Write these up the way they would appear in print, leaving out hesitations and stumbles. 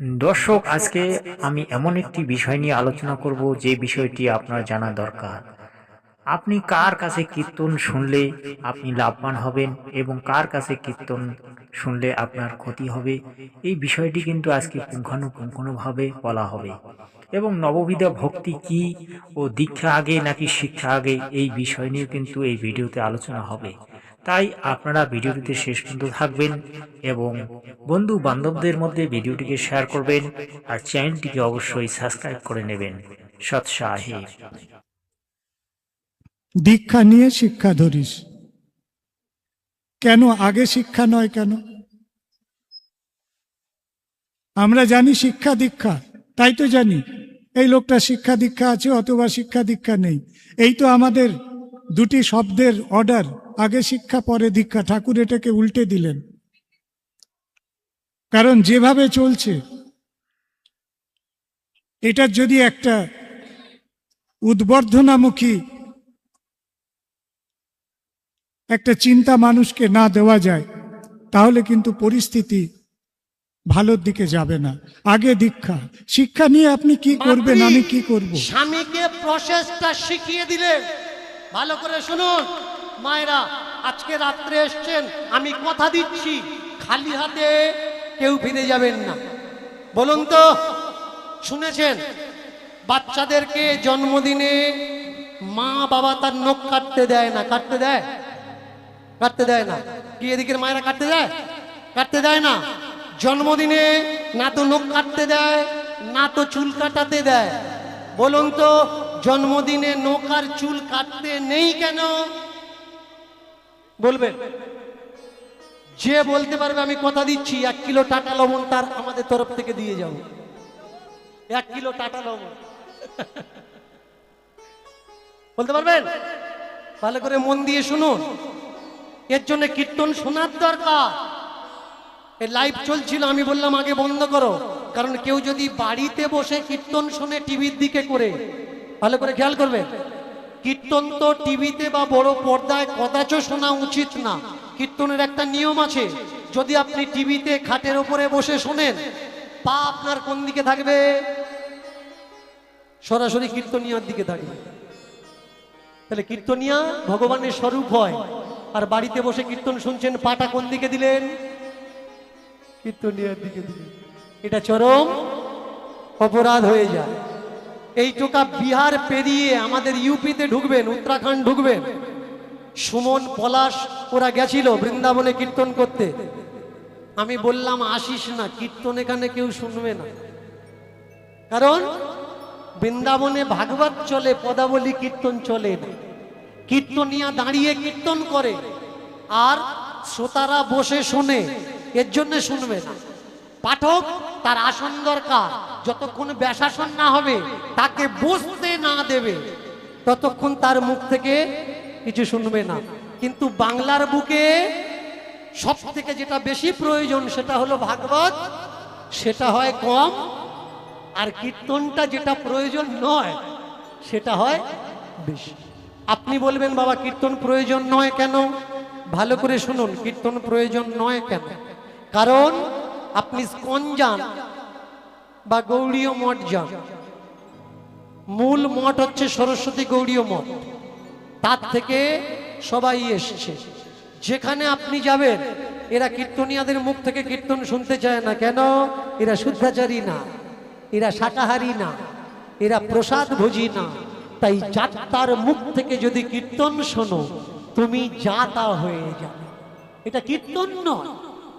দর্শক, আজকে আমি এমন একটি বিষয় নিয়ে আলোচনা করব যে বিষয়টি আপনার জানা দরকার। আপনি কার কাছে কীর্তন শুনলে আপনি লাভবান হবেন এবং কার কাছে কীর্তন শুনলে আপনার ক্ষতি হবে, এই বিষয়টি কিন্তু আজকে পুঙ্খানুপুঙ্খভাবে বলা হবে। এবং নববিধা ভক্তি কি ও দীক্ষা আগে নাকি শিক্ষা আগে, এই বিষয় নিয়ে কিন্তু এই ভিডিওতে আলোচনা হবে। তাই আপনারা ভিডিওটিতে শেষ পর্যন্ত থাকবেন এবং বন্ধু বান্ধবদের মধ্যে ভিডিওটিকে শেয়ার করবেন আর চ্যানেলটিকে অবশ্যই সাবস্ক্রাইব করে নেবেন। সৎ সাহেব। দীক্ষা নিয়ে শিক্ষা ধরিস কেন? আগে শিক্ষা নয় কেন? আমরা জানি শিক্ষা দীক্ষা, তাই তো জানি এই লোকটা শিক্ষা দীক্ষা আছে অথবা শিক্ষা দীক্ষা নেই। এই তো আমাদের দুটি শব্দের অর্ডার, আগে শিক্ষা পরে দীক্ষা। ঠাকুর এটাকে উল্টে দিলেন, কারণ যেভাবে চলছে এটার যদি একটা উদ্বর্ধনামুখী একটা চিন্তা মানুষকে না দেওয়া যায়, তাহলে কিন্তু পরিস্থিতি ভালোর দিকে যাবে না। আগে দীক্ষা, শিক্ষা নিয়ে আপনি কি করবেন, আমি কি করব। স্বামীকে প্রসেসটা শিখিয়ে দিলেন। ভালো করে শুনুন মায়েরা, আজকে রাত্রে এসছেন, আমি কথা দিচ্ছি খালি হাতে কেউ ফিরে যাবেন না। বলুন তো, শুনেছেন বাচ্চাদেরকে জন্মদিনে মা বাবা তার নখ কাটতে দেয় না? কাটতে দেয়? কাটতে দেয় না। কি এদিকের মায়েরা কাটতে দেয়? কাটতে দেয় না। জন্মদিনে না তো নখ কাটতে দেয়, না তো চুল কাটাতে দেয়। বলুন তো, জন্মদিনে নখ আর চুল কাটতে নেই কেন? বলবেন? যে বলতে পারবে আমি কথা দিচ্ছি 1 কিলো টাটা লবণ তার আমাদের তরফ থেকে দিয়ে যাব। 1 কিলো টাটা লবণ বলতে পারবেন? ভালো করে মন দিয়ে শুনুন, এর জন্য কীর্তন শোনার দরকার। এই লাইভ চলছিল, আমি বললাম আগে বন্ধ করো, কারণ কেউ যদি বাড়িতে বসে কীর্তন শুনে টিভির দিকে করে, ভালো করে খেয়াল করবে, কীর্তন তো টিভিতে বা বড় পর্দায় কদাচ শোনা উচিত না। কীর্তনের একটা নিয়ম আছে। যদি আপনি টিভিতে খাটের উপরে বসে শোনেন, পা আপনার কোন দিকে থাকবে? সরাসরি কীর্তনিয়ার দিকে থাকবে। তাহলে কীর্তনিয়া ভগবানের স্বরূপ হয়, আর বাড়িতে বসে কীর্তন শুনছেন, পাটা কোন দিকে দিলেন? কীর্তনিয়ার দিকে দিলেন। এটা চরম অপরাধ হয়ে যায়। এই টোকা বিহার পেরিয়ে আমাদের ইউপিতে ঢুকবেন, উত্তরাখণ্ড ঢুকবেন। সুমন পলাশ ওরা গেছিল বৃন্দাবনে কীর্তন করতে। আমি বললাম আসিস না, কীর্তন এখানে কেউ শুনবে না। কারণ বৃন্দাবনে ভাগবত চলে, পদাবলী কীর্তন চলে না। কীর্তনিয়া দাঁড়িয়ে কীর্তন করে আর শ্রোতারা বসে শোনে, এর জন্য শুনবে না। পাঠক তার আসন দরকার, যতক্ষণ ব্যাসাসন না হবে, তাকে বসতে না দেবে, ততক্ষণ তার মুখ থেকে কিছু শুনবে না। কিন্তু বাংলার বুকে সব থেকে যেটা বেশি প্রয়োজন সেটা হলো ভাগবত, সেটা হয় কম। আর কীর্তনটা যেটা প্রয়োজন নয় সেটা হয় বেশি। আপনি বলবেন বাবা কীর্তন প্রয়োজন নয় কেন? ভালো করে শুনুন, কীর্তন প্রয়োজন নয় কেন। কারণ আপনি স্কন যান বা গৌড়ীয় মঠ যান, মূল মঠ হচ্ছে সরস্বতী গৌড়ীয় মঠ, তার থেকে সবাই এসছে। যেখানে আপনি যাবেন, এরা কীর্তনিয়াদের মুখ থেকে কীর্তন শুনতে চায় না। কেন? এরা শুদ্ধাচারী না, এরা শাকাহারী না, এরা প্রসাদ ভোজী না। তাই যাত্রার মুখ থেকে যদি কীর্তন শোনো, তুমি যাতা হয়ে যাবে। এটা কীর্তন নয়,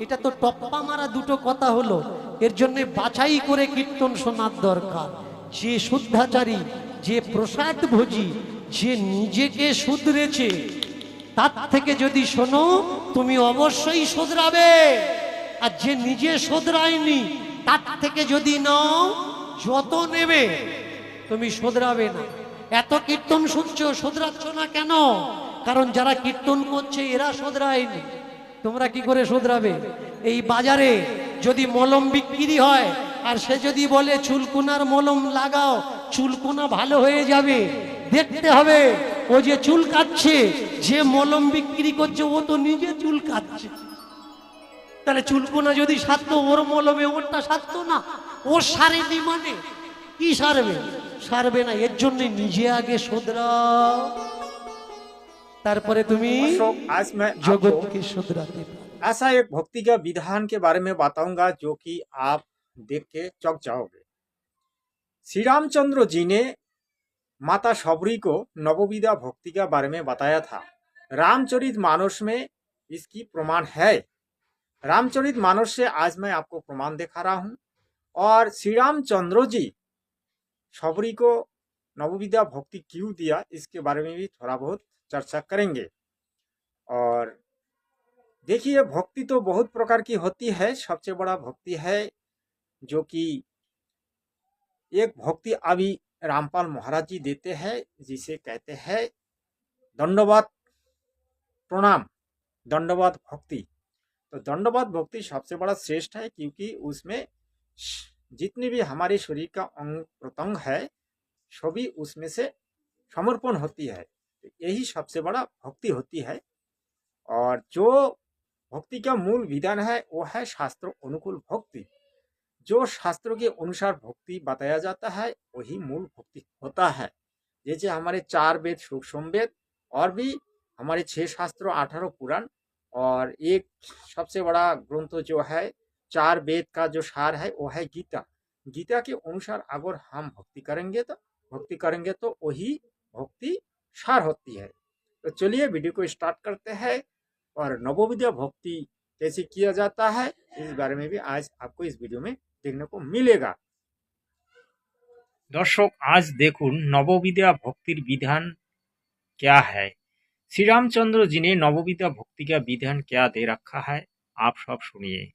এটা তো টপ্পা মারা দুটো কথা হলো। এর জন্য বাছাই করে কীর্তন শোনার দরকার। যে শুদ্ধাচারী, যে প্রসাদ ভোজী, যে নিজেকে শুধরেছে, তার থেকে যদি শোনো, তুমি অবশ্যই শুধরাবে। আর যে নিজে শুধরায়নি, তার থেকে যদি নাও, যত নেবে তুমি শুধরাবে না। এত কীর্তন শুনছো, শুধরাচ্ছ না কেন? কারণ যারা কীর্তন করছে এরা শুধরায়নি। তোমরা কি করে শুধরাবে? এই বাজারে যদি মলম বিক্রি হয় আর সে যদি বলে চুলকুনার মলম লাগাও, চুলকুনা ভালো হয়ে যাবে, দেখতে হবে ও যে চুল কাটছে, যে মলম বিক্রি করছে ও তো নিজে চুল কাটছে। তাহলে চুলকুনা যদি সারতো, ওর মলমে ওরটা সারতো না? ও সারেনি মানে কি সারবে? সারবে না। এর জন্য নিজে আগে শোধরাও, তারপরে তুমি दर्शक आज मैं आपको জগৎকে শোধরাতে পারো। ऐसा एक भक्ति का विधान के बारे में बताऊंगा जो कि आप देख के चौंक जाओगे। श्री रामचंद्र जी ने माता शबरी को नवविधा भक्ति के बारे में बताया था। रामचरित मानस में इसकी प्रमाण है। रामचरित मानस से आज मैं आपको प्रमाण दिखा रहा हूं। और श्री रामचंद्र जी शबरी को नवविधा भक्ति क्यों दिया, इसके बारे में भी थोड़ा बहुत चर्चा करेंगे। और देखिए, भक्ति तो बहुत प्रकार की होती है। सबसे बड़ा भक्ति है जो कि एक भक्ति अभी रामपाल महाराज जी देते हैं, जिसे कहते हैं दंडवत प्रणाम, दंडवत भक्ति। तो दंडवत भक्ति सबसे बड़ा श्रेष्ठ है, क्योंकि उसमें जितने भी हमारे शरीर का अंग प्रत्यंग है सभी उसमें से समर्पण होती है। तो यही सबसे बड़ा भक्ति होती है। और जो भक्ति का मूल विधान है वो है शास्त्र अनुकूल भक्ति। जो शास्त्रों के अनुसार भक्ति बताया जाता है वही मूल भक्ति होता है। जैसे हमारे 4 वेद, सुख वेद, और भी हमारे 6 शास्त्र, 18 पुराण, और एक सबसे बड़ा ग्रंथ जो है 4 वेद का जो सार है वो है गीता। गीता के अनुसार अगर हम भक्ति करेंगे तो वही भक्ति सार होती है। तो चलिए वीडियो को स्टार्ट करते हैं और नवविधा भक्ति कैसे किया जाता है इस बारे में भी आज आपको इस वीडियो में देखने को मिलेगा। दर्शक आज देखुन नवविधा भक्तिर विधान क्या है। श्री रामचंद्र जी ने नवविधा भक्ति का विधान क्या दे रखा है, आप सब सुनिए।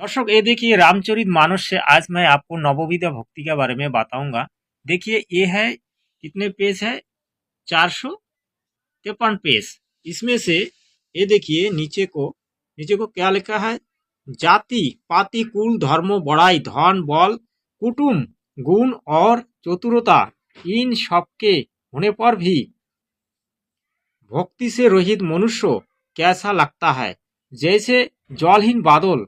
दर्शक ये देखिए, रामचरित मानस से आज मैं आपको नवविधा भक्ति के बारे में बताऊंगा। देखिए ये है, कितने पेज है? 453 पेज। इसमें से ये देखिए नीचे को क्या लिखा है? जाति पाति कुल धर्म बड़ाई धन बल कुटुम गुण और चतुरता, इन सबके होने पर भी भक्ति से रहित मनुष्य कैसा लगता है? जैसे जलहीन बादल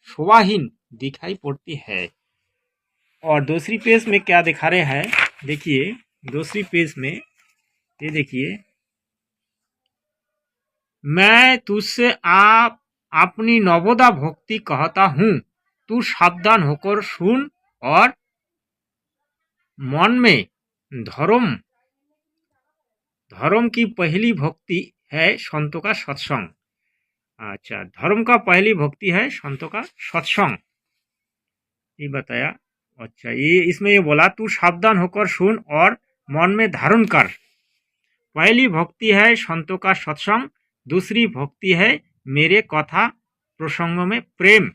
शोभाहीन दिखाई पड़ती है। और दूसरी पेज में क्या दिखा रहे हैं? देखिए दूसरी पेज में ये देखिए, मैं तुझसे अपनी नवोदा भक्ति कहता हूँ, तू सावधान होकर सुन और मन में धर्म की पहली भक्ति है संतों का सत्संग। अच्छा, धर्म का पहली भक्ति है संतों का सत्संग, ये बताया। अच्छा, ये इसमें ये बोला तू सावधान होकर सुन और मन में धारण कर। पहली भक्ति है संतों का सत्संग, दूसरी भक्ति है मेरे कथा प्रसंगों में प्रेम।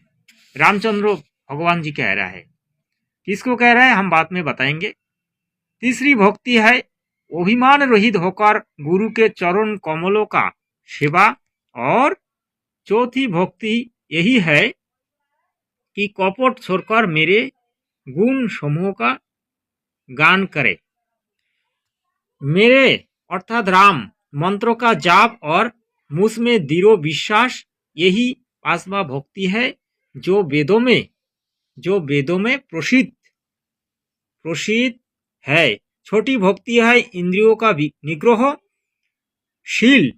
रामचंद्र भगवान जी कह रहा है। किसको कह रहा है हम बाद में बताएंगे। तीसरी भक्ति है अभिमान रहित होकर गुरु के चरण कमलों का सेवा। और चौथी भक्ति यही है कि कपट छोड़कर मेरे गुण समूह का गान करे। मेरे अर्थात राम मंत्रों का जाप और मुझ में दृढ़ विश्वास, यही पांचवा भक्ति है जो वेदों में प्रसिद्ध है। छोटी भक्ति है इंद्रियों का निग्रह, शील,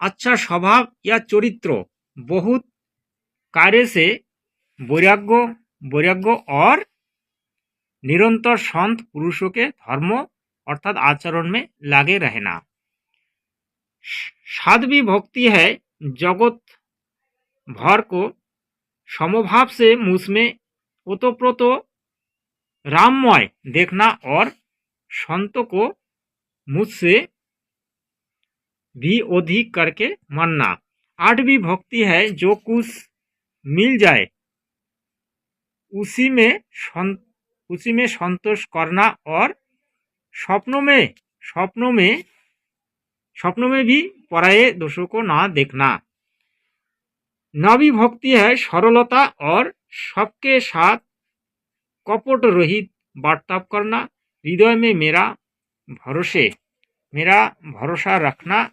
अच्छा स्वभाव या चरित्र, बहुत कार्य से वैराग्य और निरंतर संत पुरुषों के धर्म अर्थात आचरण में लगे रहना। साध्वी भक्ति है जगत भर को समभाव से मुझ में ओतप्रोत राममय देखना और संतों को मुझसे भी अधिक करके मानना। आठवीं भक्ति है जो कुछ मिल जाए उसी में संतोष करना और सपनों में भी पराये दोषों को ना देखना। नवी भक्ति है सरलता और सबके साथ कपट रहित बर्ताव करना। हृदय में मेरा भरोसा रखना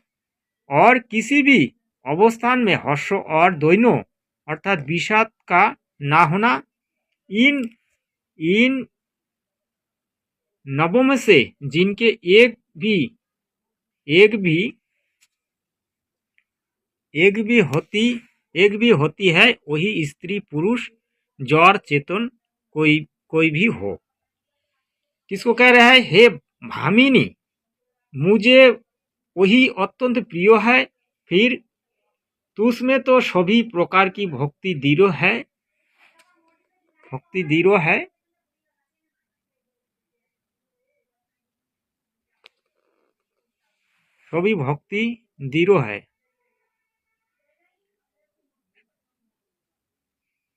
और किसी भी अवस्थान में हर्ष और दैन्य अर्थात विषाद का ना होना। इन इन नवों में से जिनके एक भी होती है, वही स्त्री पुरुष जड़ चेतन कोई भी हो। किसको कह रहा है? हे भामिनी, मुझे वही अत्यंत प्रिय है। फिर तुझमें तो सभी प्रकार की भक्ति दृढ़ है। सभी भक्ति दृढ़ है।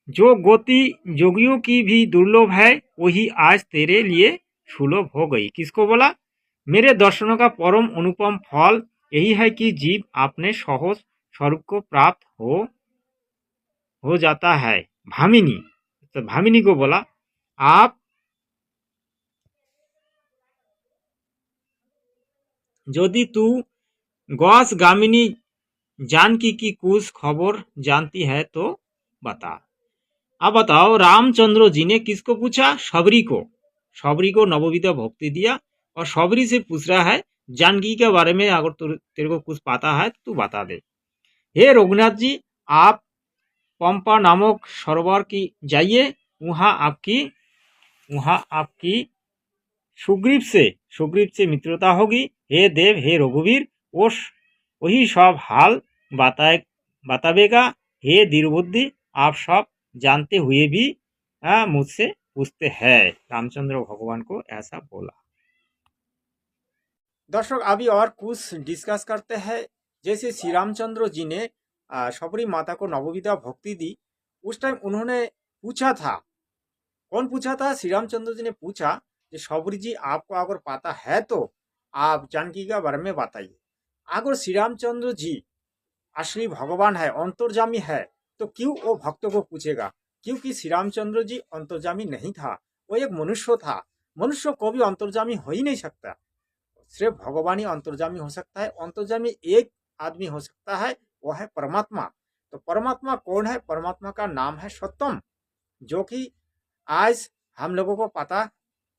जो गति जोगियों की भी दुर्लभ है, वही आज तेरे लिए सुलभ हो गई। किसको बोला? मेरे दर्शनों का परम अनुपम फल यही है कि जीव अपने सहज स्वरूप को प्राप्त हो जाता है। भामिनी, तो भामिनी को बोला, आप यदि तू गौस गामिनी जानकी की कुछ खबर जानती है तो बता। अब बताओ, रामचंद्र जी ने किसको पूछा? शबरी को नवविधा भक्ति दिया और शबरी से पूछ रहा है जानकी के बारे में, अगर तेरे को कुछ पता है तो तू बता दे। हे रघुनाथ जी, आप पंपा नामक सरोवर की जाइए, वहां आपकी सुग्रीव से मित्रता होगी। हे देव, हे रघुवीर, वही सब हाल बतावेगा। हे दीर्घबुद्धि, आप सब जानते हुए भी मुझसे पूछते हैं। रामचंद्र भगवान को ऐसा बोला। दर्शक, अभी और कुछ डिस्कस करते हैं। जैसे श्री रामचंद्र जी ने शबरी माता को नवविधा भक्ति दी, उस टाइम उन्होंने पूछा था। कौन पूछा था? श्री रामचंद्र जी ने पूछा कि शबरी जी, आपको अगर पता है तो आप जानकी के बारे में बताइए। अगर श्री रामचंद्र जी असली भगवान है, अंतर्जामी है, तो क्यों वो भक्तों को पूछेगा? क्योंकि श्री रामचंद्र जी अंतर्जामी नहीं था, वो एक मनुष्य था। मनुष्य को भी अंतर्जामी हो ही नहीं सकता, सिर्फ भगवान ही अंतर्जामी हो सकता है। अंतर्जामी एक आदमी हो सकता है, वो है परमात्मा। तो परमात्मा कौन है? परमात्मा का नाम है सत्यम, जो कि आज हम लोगों को पता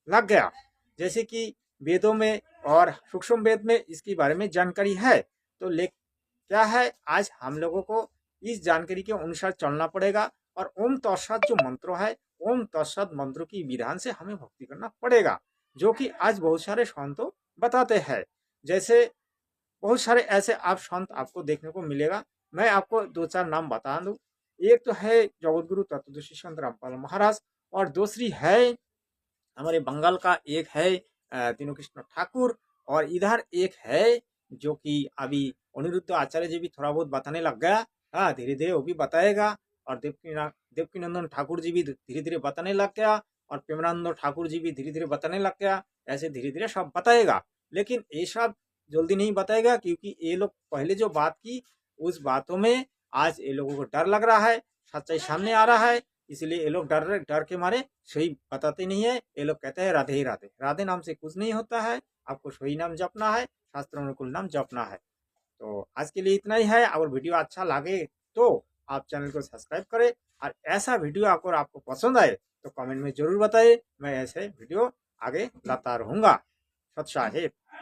लग गया। जैसे कि वेदों में और सूक्ष्म वेद में इसके बारे में जानकारी है। तो क्या है, आज हम लोगों को इस जानकारी के अनुसार चलना पड़ेगा। और ओम तत्सत जो मंत्र है, ओम तत्सत मंत्र की विधान से हमें भक्ति करना पड़ेगा, जो कि आज बहुत सारे संतों बताते हैं। जैसे बहुत सारे ऐसे आप संत आपको देखने को मिलेगा। मैं आपको 2-4 नाम बता दूं। एक तो है जगतगुरु तत्वदर्शी संत रामपाल महाराज, और दूसरी है हमारे बंगाल का एक है तीनों कृष्ण ठाकुर, और इधर एक है जो कि अभी अनिरुद्ध आचार्य जी भी थोड़ा बहुत बताने लग गया। हाँ, धीरे धीरे वो भी बताएगा। और देवकी नंदन ठाकुर जी भी धीरे धीरे बताने लग गया, और प्रेमानंद ठाकुर जी भी धीरे धीरे बताने लग गया। ऐसे धीरे धीरे सब बताएगा, लेकिन ये सब जल्दी नहीं बताएगा, क्योंकि ये लोग पहले जो बात की उस बातों में आज ये लोगों को डर लग रहा है, सच्चाई सामने आ रहा है, इसलिए ये लोग डर के मारे सही बताते नहीं है। ये लोग कहते हैं राधे ही राधे। राधे नाम से कुछ नहीं होता है, आपको सही नाम जपना है, शास्त्र अनुकूल नाम जपना है। तो आज के लिए इतना ही है। अगर वीडियो अच्छा लगे तो आप चैनल को सब्सक्राइब करें, और ऐसा वीडियो अगर आपको पसंद आए तो कमेंट में जरूर बताइए। मैं ऐसे वीडियो आगे लाता रहूँगा। सत साहेब।